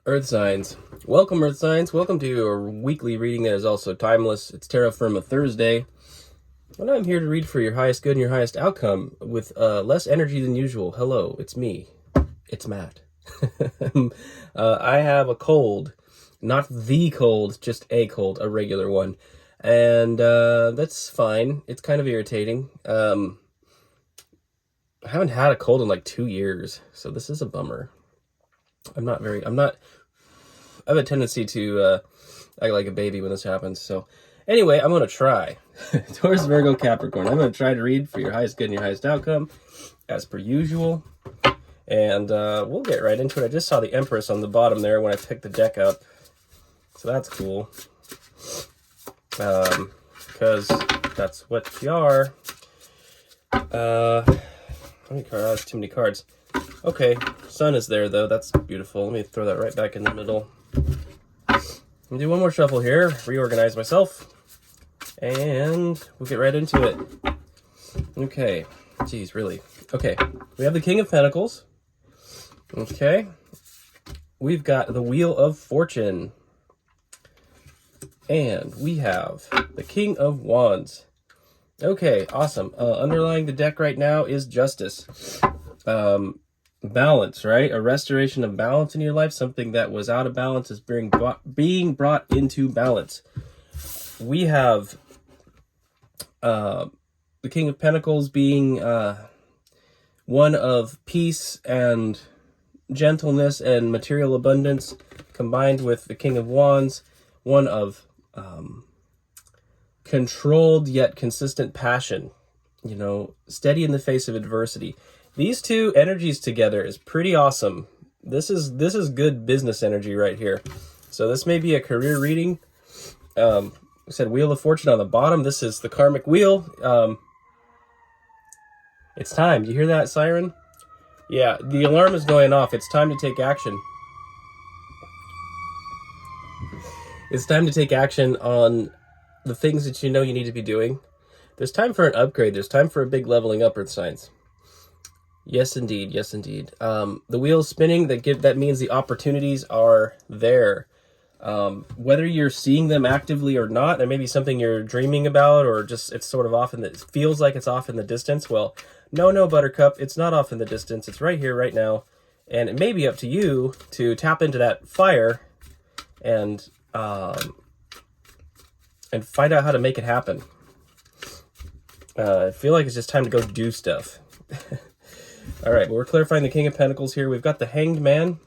Earth Signs. Welcome, Earth Signs. Welcome to your weekly reading that is also timeless. It's Terra Firma Thursday. And I'm here to read for your highest good and your highest outcome with less energy than usual. Hello, it's me. It's Matt. I have a cold. Not the cold, just a cold, a regular one. And that's fine. It's kind of irritating. I haven't had a cold in like 2 years, so this is a bummer. I have a tendency to act like a baby when this happens. So anyway, I'm going to try. Taurus, Virgo, Capricorn. I'm going to try to read for your highest good and your highest outcome, as per usual. And we'll get right into it. I just saw the Empress on the bottom there when I picked the deck up. So that's cool. Because that's what you are. How many cards? That's too many cards. Okay, Sun is there, though. That's beautiful. Let me throw that right back in the middle. I'll do one more shuffle here, reorganize myself, and we'll get right into it. Okay. Geez, really. Okay, we have the King of Pentacles. Okay. We've got the Wheel of Fortune. And we have the King of Wands. Okay, awesome. Underlying the deck right now is Justice. Balance, right? A restoration of balance in your life. Something that was out of balance is being brought into balance. We have the King of Pentacles being one of peace and gentleness and material abundance, combined with the King of Wands, one of controlled yet consistent passion, steady in the face of adversity. These two energies together is pretty awesome. This is good business energy right here. So this may be a career reading. I said Wheel of Fortune on the bottom. This is the karmic wheel. It's time. Do you hear that siren? Yeah, the alarm is going off. It's time to take action. It's time to take action on the things that you know you need to be doing. There's time for an upgrade. There's time for a big leveling up, Earth Signs. Yes, indeed. Yes, indeed. The wheel's spinning. That means the opportunities are there. Whether you're seeing them actively or not, there may be something you're dreaming about, or just it's sort of off it feels like it's off in the distance. Well, no, Buttercup. It's not off in the distance. It's right here, right now. And it may be up to you to tap into that fire and find out how to make it happen. I feel like it's just time to go do stuff. All right, well, we're clarifying the King of Pentacles here. We've got the Hanged Man.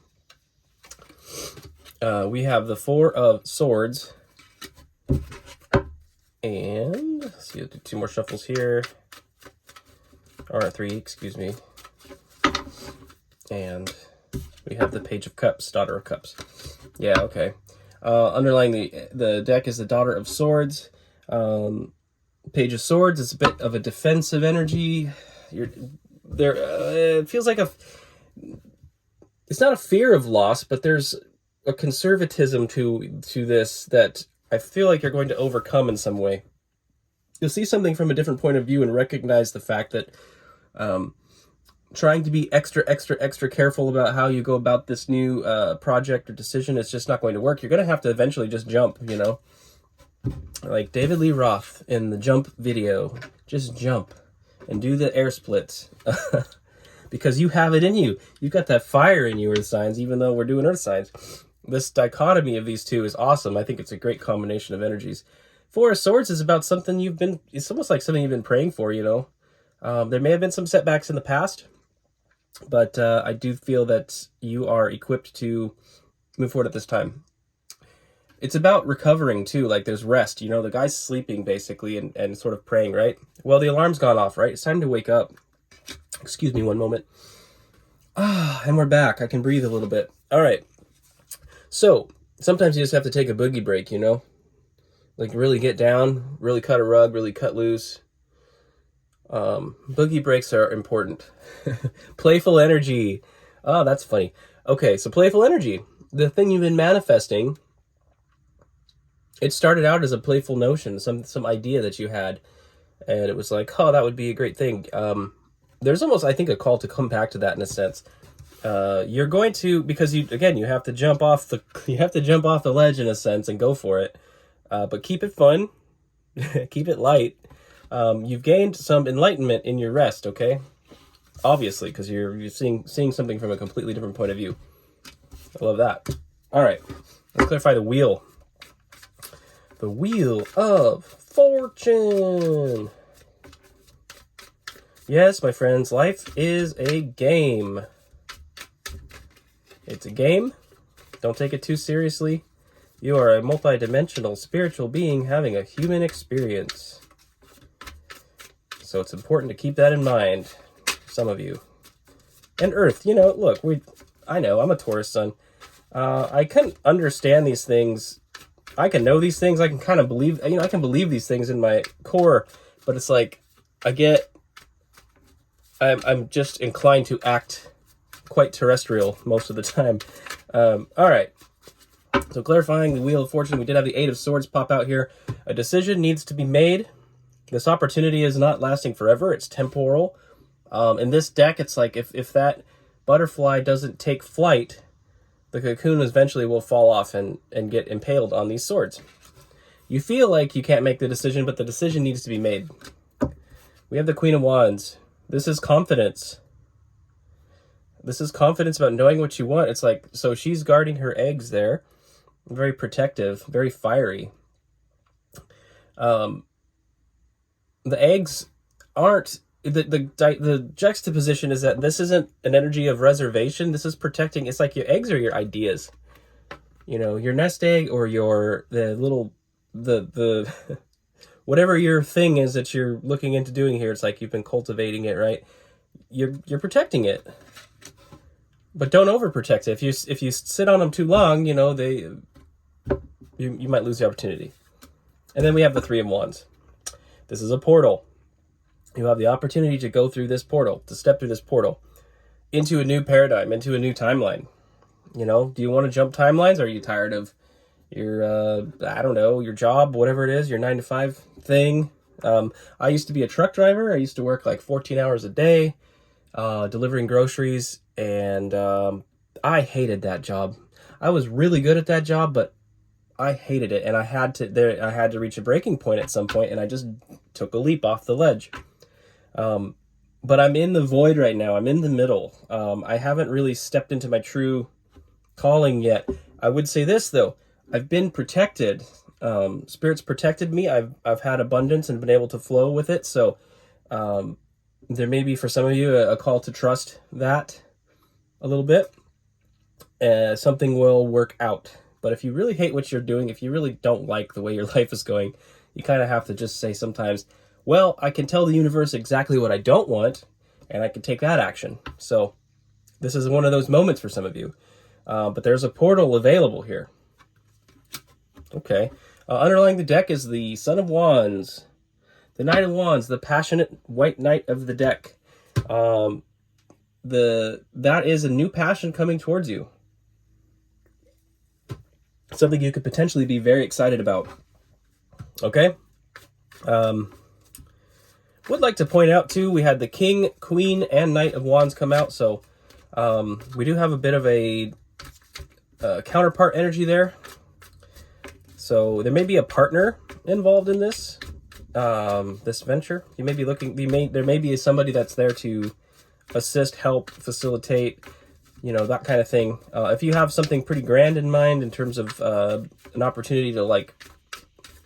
We have the Four of Swords. And let's see, let's do two more shuffles here. Or three, excuse me. And we have the Page of Cups, Daughter of Cups. Yeah, okay. Underlying the deck is the Daughter of Swords. Page of Swords is a bit of a defensive energy. It feels like it's not a fear of loss, but there's a conservatism to this that I feel like you're going to overcome in some way. You'll see something from a different point of view and recognize the fact that trying to be extra careful about how you go about this new project or decision is just not going to work. You're going to have to eventually just jump, Like David Lee Roth in the Jump video. Just jump and do the air splits. Because you have it in you. You've got that fire in you, Earth Signs, even though we're doing Earth Signs. This dichotomy of these two is awesome. I think it's a great combination of energies. Four of Swords is about something it's almost like something you've been praying for, There may have been some setbacks in the past, but I do feel that you are equipped to move forward at this time. It's about recovering, too. Like, there's rest. The guy's sleeping, basically, and sort of praying, right? Well, the alarm's gone off, right? It's time to wake up. Excuse me one moment. And we're back. I can breathe a little bit. All right. So, sometimes you just have to take a boogie break, Like, really get down, really cut a rug, really cut loose. Boogie breaks are important. Playful energy. Oh, that's funny. Okay, so playful energy. The thing you've been manifesting, it started out as a playful notion, some idea that you had, and it was like, oh, that would be a great thing. There's almost, I think, a call to come back to that in a sense. You're going to, because you have to jump off the ledge in a sense and go for it. But keep it fun, keep it light. You've gained some enlightenment in your rest, okay? Obviously, because you're seeing something from a completely different point of view. I love that. All right, let's clarify the wheel. The Wheel of Fortune. Yes, my friends, life is a game. It's a game. Don't take it too seriously. You are a multidimensional spiritual being having a human experience. So it's important to keep that in mind, some of you. And Earth, look, I know, I'm a Taurus sun. I can understand these things. I can know these things. I can kind of believe, I can believe these things in my core, but it's like, I'm just inclined to act quite terrestrial most of the time. All right. So clarifying the Wheel of Fortune, we did have the Eight of Swords pop out here. A decision needs to be made. This opportunity is not lasting forever. It's temporal. In this deck, it's like if that butterfly doesn't take flight, the cocoon eventually will fall off and get impaled on these swords. You feel like you can't make the decision, but the decision needs to be made. We have the Queen of Wands. This is confidence. This is confidence about knowing what you want. It's like, so she's guarding her eggs there. Very protective, very fiery. The eggs aren't... The juxtaposition is that this isn't an energy of reservation. This is protecting. It's like your eggs are your ideas. Your nest egg or the whatever your thing is that you're looking into doing here. It's like you've been cultivating it, right? You're protecting it, but don't overprotect it. If you sit on them too long, you might lose the opportunity. And then we have the Three of Wands. This is a portal. You have the opportunity to go through this portal, to step through this portal into a new paradigm, into a new timeline. Do you want to jump timelines? Are you tired of your, your job, whatever it is, your 9-to-5 thing? I used to be a truck driver. I used to work like 14 hours a day, delivering groceries, and I hated that job. I was really good at that job, but I hated it, and I had to reach a breaking point at some point, and I just took a leap off the ledge. But I'm in the void right now. I'm in the middle. I haven't really stepped into my true calling yet. I would say this though, I've been protected. Spirit's protected me. I've had abundance and been able to flow with it. So, there may be for some of you a call to trust that a little bit. Something will work out. But if you really hate what you're doing, if you really don't like the way your life is going, you kind of have to just say sometimes, well, I can tell the universe exactly what I don't want, and I can take that action. So this is one of those moments for some of you. But there's a portal available here. Okay. Underlying the deck is the Son of Wands, the Knight of Wands, the passionate white knight of the deck. That is a new passion coming towards you. Something you could potentially be very excited about. Okay? Would like to point out, too, we had the King, Queen, and Knight of Wands come out, so we do have a bit of a counterpart energy there. So there may be a partner involved in this venture. You may be there may be somebody that's there to assist, help, facilitate, that kind of thing. If you have something pretty grand in mind in terms of an opportunity to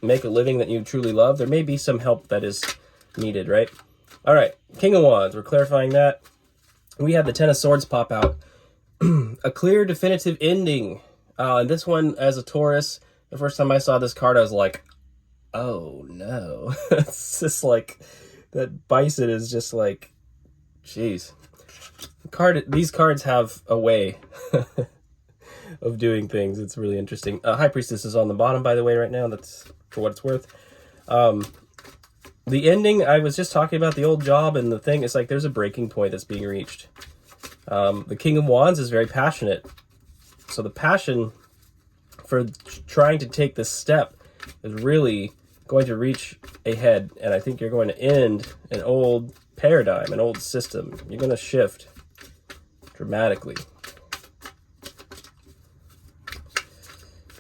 make a living that you truly love, there may be some help that is needed, right? All right, King of Wands, we're clarifying that. We had the Ten of Swords pop out. A clear, definitive ending. And this one, as a Taurus, the first time I saw this card, I was like, oh no. It's just like, that bison is just like, jeez. These cards have a way of doing things. It's really interesting. High Priestess is on the bottom, by the way, right now. That's for what it's worth. The ending, I was just talking about the old job and the thing. It's like there's a breaking point that's being reached. The King of Wands is very passionate. So the passion for trying to take this step is really going to reach a head. And I think you're going to end an old paradigm, an old system. You're going to shift. dramatically.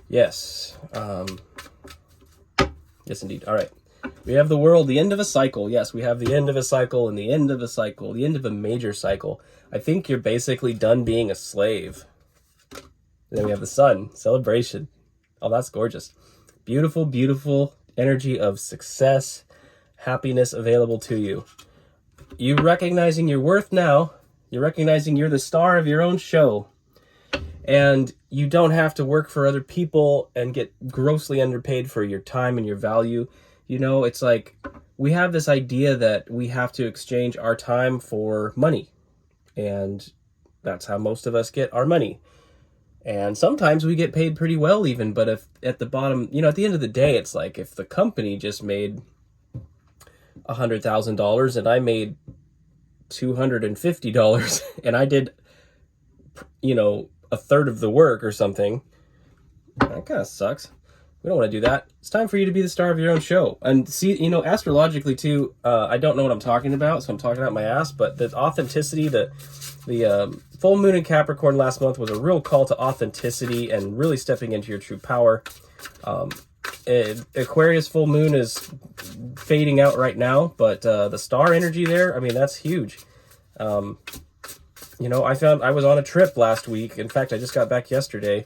Yes. Yes, indeed. All right. We have the world, the end of a cycle. Yes, we have the end of a cycle and the end of a cycle, the end of a major cycle. I think you're basically done being a slave. And then we have the sun, celebration. Oh, that's gorgeous. Beautiful, beautiful energy of success, happiness available to you. You recognizing your worth now. You're recognizing you're the star of your own show. And you don't have to work for other people and get grossly underpaid for your time and your value. You know, it's like we have this idea that we have to exchange our time for money. And that's how most of us get our money. And sometimes we get paid pretty well even, but if at the bottom, you know, at the end of the day, it's like if the company just made $100,000 and I made $250 and I did, you know, a third of the work or something, that kind of sucks. We don't want to do that. It's time for you to be the star of your own show. And see, you know, astrologically too, I don't know what I'm talking about, so I'm talking out my ass, but the authenticity, the full moon in Capricorn last month was a real call to authenticity and really stepping into your true power. Aquarius full moon is fading out right now, but the star energy there, I mean, that's huge. You know, I was on a trip last week. In fact, I just got back yesterday,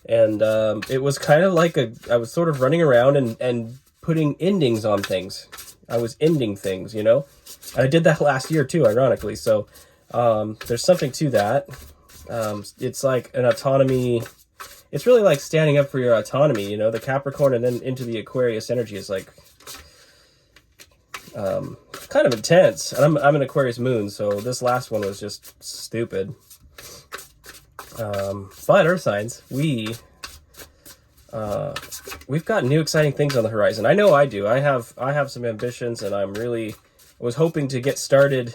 and it was kind of like I was sort of running around and putting endings on things. I was ending things, you know? And I did that last year too, ironically. So there's something to that. It's like an autonomy. It's really like standing up for your autonomy, you know? The Capricorn and then into the Aquarius energy is like kind of intense. And I'm an Aquarius moon, so this last one was just stupid. But Earth signs, we've got new exciting things on the horizon. I know I do. I have some ambitions, and I was hoping to get started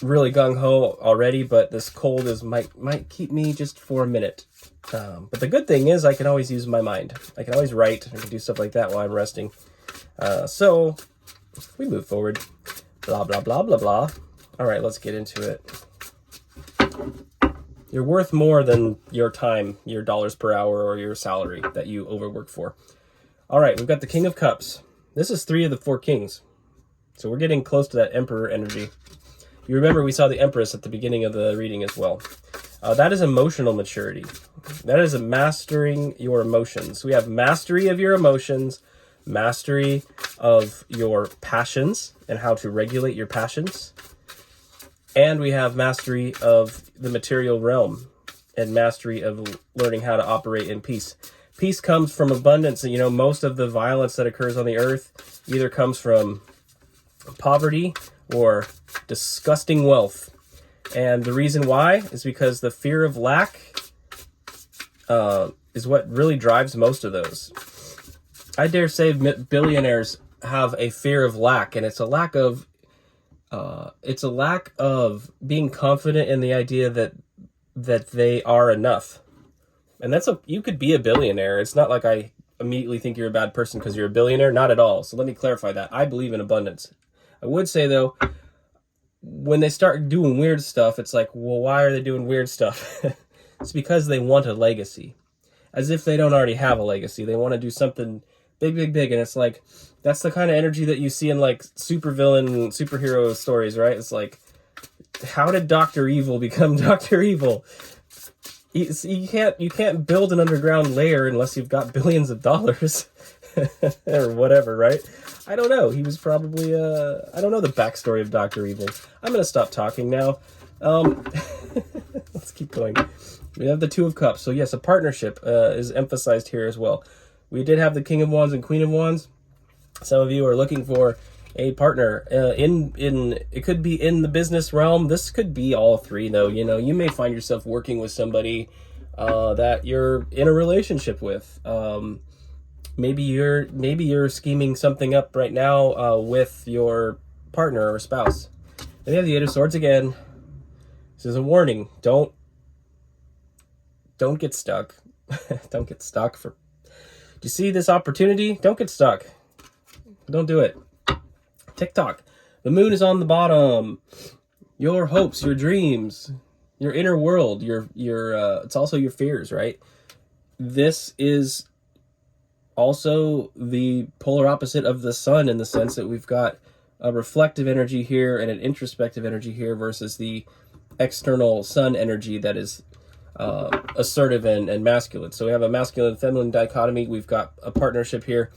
really gung-ho already, but this cold might keep me just for a minute. But the good thing is I can always use my mind. I can always write. I can do stuff like that while I'm resting. So we move forward. Blah, blah, blah, blah, blah. All right, let's get into it. You're worth more than your time, your dollars per hour, or your salary that you overwork for. All right, we've got the King of Cups. This is 3 of the 4 kings. So we're getting close to that Emperor energy. You remember we saw the Empress at the beginning of the reading as well. That is emotional maturity. That is mastering your emotions. We have mastery of your emotions, mastery of your passions and how to regulate your passions. And we have mastery of the material realm and mastery of learning how to operate in peace. Peace comes from abundance. And, you know, most of the violence that occurs on the earth either comes from poverty or disgusting wealth. And the reason why is because the fear of lack is what really drives most of those. I dare say billionaires have a fear of lack, and it's a lack of being confident in the idea that they are enough. And you could be a billionaire. It's not like I immediately think you're a bad person because you're a billionaire. Not at all. So let me clarify that. I believe in abundance. I would say though, when they start doing weird stuff, it's like, well, why are they doing weird stuff? It's because they want a legacy. As if they don't already have a legacy. They want to do something big, big, big. And it's like, that's the kind of energy that you see in like superhero stories, right? It's like, how did Dr. Evil become Dr. Evil? You can't build an underground lair unless you've got billions of dollars or whatever, right? I don't know. He was probably, I don't know the backstory of Dr. Evil. I'm going to stop talking now. Let's keep going. We have the 2 of Cups. So yes, a partnership is emphasized here as well. We did have the King of Wands and Queen of Wands. Some of you are looking for a partner it could be in the business realm. This could be all 3 though. You know, you may find yourself working with somebody that you're in a relationship with. Maybe you're scheming something up right now with your partner or spouse. Then you have the 8 of Swords again. This is a warning. Don't get stuck. Don't get stuck. Do you see this opportunity? Don't get stuck. Don't do it. TikTok. The moon is on the bottom. Your hopes, your dreams, inner world, it's also your fears, right? This is also the polar opposite of the sun, in the sense that we've got a reflective energy here and an introspective energy here versus the external sun energy that is assertive and masculine. So we have a masculine and feminine dichotomy. We've got a partnership here.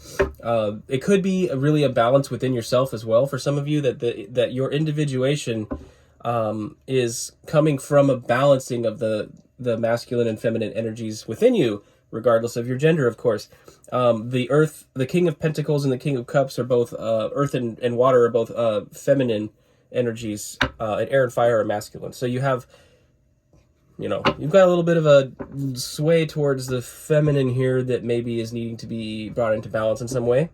It could be really a balance within yourself as well for some of you, that your individuation is coming from a balancing of the masculine and feminine energies within you, regardless of your gender, of course. The King of Pentacles and the King of Cups are both earth and water are both feminine energies, and air and fire are masculine. So you have, you've got a little bit of a sway towards the feminine here that maybe is needing to be brought into balance in some way.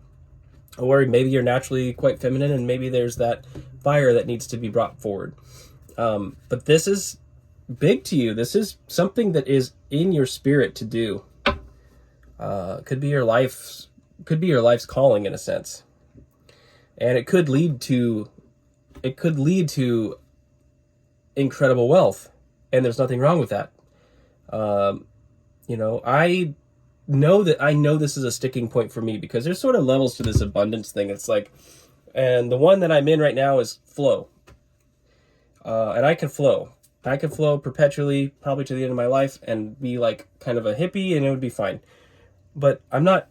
Or maybe you're naturally quite feminine and maybe there's that fire that needs to be brought forward. But this is big to you. This is something that is in your spirit to do. Could be your life's calling, in a sense. And it could lead to incredible wealth. And there's nothing wrong with that. I know this is a sticking point for me, because there's sort of levels to this abundance thing. It's like, and the one that I'm in right now is flow. And I can flow. I can flow perpetually, probably to the end of my life, and be like kind of a hippie, and it would be fine. But I'm not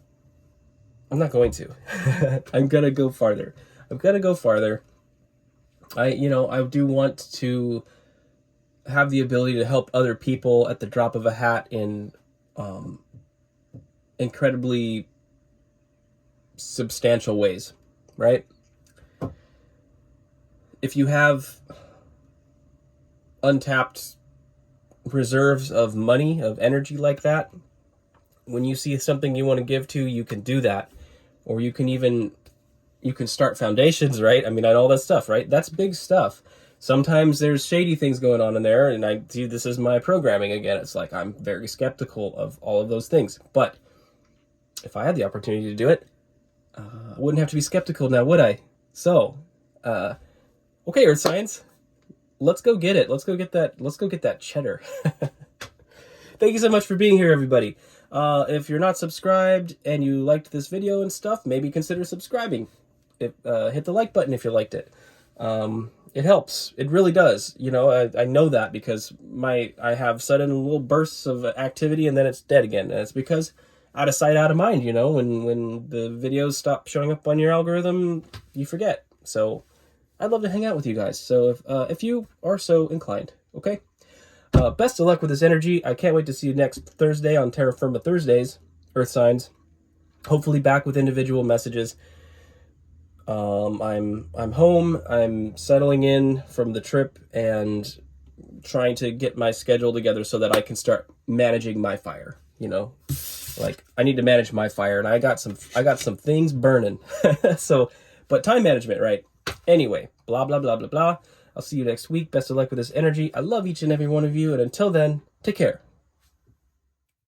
going to. I'm gonna go farther. I do want to have the ability to help other people at the drop of a hat in incredibly substantial ways, right? If you have untapped reserves of money, of energy like that, when you see something you want to give to, you can do that. Or you can start foundations, right? I mean, all that stuff, right? That's big stuff. Sometimes there's shady things going on in there, and I see this as my programming again. It's like, I'm very skeptical of all of those things. But if I had the opportunity to do it, I wouldn't have to be skeptical now, would I? So, okay, Earth Science, let's go get it. Let's go get that cheddar. Thank you so much for being here, everybody. If you're not subscribed and you liked this video and stuff, maybe consider subscribing. Hit the like button if you liked it. It helps. It really does. I know that because I have sudden little bursts of activity and then it's dead again. And it's because out of sight, out of mind, when the videos stop showing up on your algorithm, you forget. So I'd love to hang out with you guys. So if you are so inclined, okay? Best of luck with this energy. I can't wait to see you next Thursday on Terra Firma Thursdays, Earth Signs. Hopefully back with individual messages. I'm home. I'm settling in from the trip and trying to get my schedule together so that I can start managing my fire. Like, I need to manage my fire, and I got some things burning. But time management, right? Anyway, blah blah blah blah blah. I'll see you next week. Best of luck with this energy. I love each and every one of you, and until then, take care.